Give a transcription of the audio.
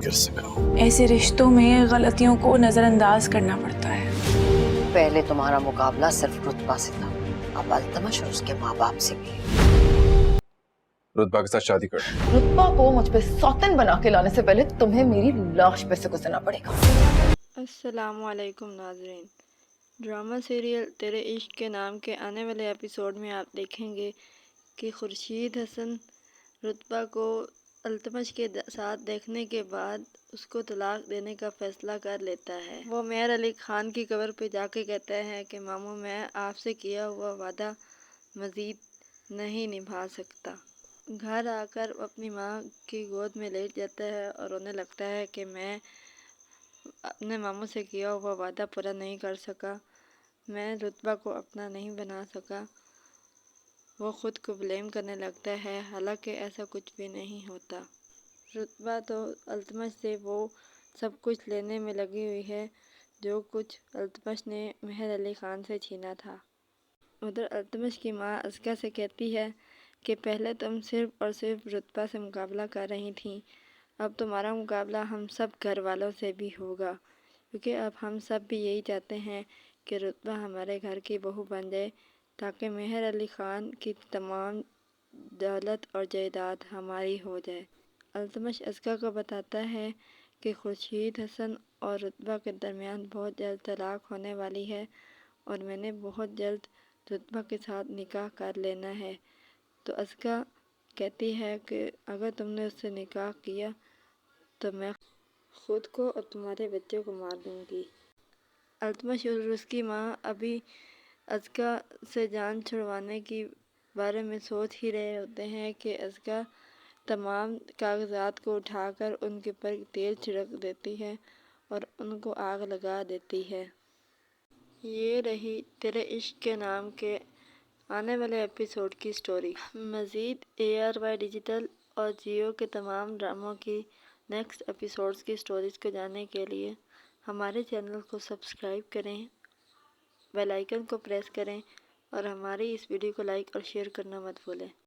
कर सका। ऐसे रिश्तों में गलतियों को नजरअंदाज करना पड़ता है। पहले तुम्हारा मुकाबला सिर्फ रुतबा से था, अब अल्तमश और उसके माँ बाप से भी। रुतबा के साथ शादी कर। रुतबा को मुझ पे सौतन बना के लाने से पहले तुम्हें मेरी लाश पे से गुजरना पड़ेगा। अस्सलामुअलैकुम नाज़रीन, ड्रामा सीरियल तेरे इश्क के नाम के आने वाले एपिसोड में आप देखेंगे कि खुर्शीद हसन रुतबा को अल्तमश के साथ देखने के बाद उसको तलाक देने का फ़ैसला कर लेता है। वो मेहर अली ख़ान की कब्र पे जाके कहता है कि मामू मैं आपसे किया हुआ वादा मज़ीद नहीं निभा सकता। घर आकर अपनी माँ की गोद में लेट जाता है और उन्हें लगता है कि मैं अपने मामू से किया हुआ वादा पूरा नहीं कर सका, मैं रुतबा को अपना नहीं बना सका। वो ख़ुद को ब्लेम करने लगता है, हालांकि ऐसा कुछ भी नहीं होता। रुतबा तो अल्तमश से वो सब कुछ लेने में लगी हुई है जो कुछ अल्तमश ने मेहर अली ख़ान से छीना था। उधर अल्तमश की माँ अस्का से कहती है कि पहले तुम सिर्फ़ और सिर्फ रुतबा से मुकाबला कर रही थी, अब तुम्हारा मुकाबला हम सब घर वालों से भी होगा, क्योंकि अब हम सब भी यही चाहते हैं कि रुतबा हमारे घर की बहू बन जाए ताकि मेहर अली ख़ान की तमाम दौलत और जायदाद हमारी हो जाए। अल्तमश अस्का को बताता है कि खुर्शीद हसन और रुतबा के दरमियान बहुत जल्द तलाक होने वाली है और मैंने बहुत जल्द रुतबा के साथ निकाह कर लेना है। तो अस्का कहती है कि अगर तुमने उससे निकाह किया तो मैं खुद को और तुम्हारे बच्चे को मार दूंगी। अल्तमश और उसकी माँ अभी अस्का से जान छुड़वाने की बारे में सोच ही रहे होते हैं कि अस्का तमाम कागजात को उठाकर उनके ऊपर तेल छिड़क देती है और उनको आग लगा देती है। ये रही तेरे इश्क के नाम के आने वाले एपिसोड की स्टोरी। मज़ीद ARY डिजिटल और जियो के तमाम ड्रामों की नेक्स्ट एपिसोड्स की स्टोरीज़ को जानने के लिए हमारे चैनल को सब्सक्राइब करें, बेल आइकन को प्रेस करें और हमारी इस वीडियो को लाइक और शेयर करना मत भूलें।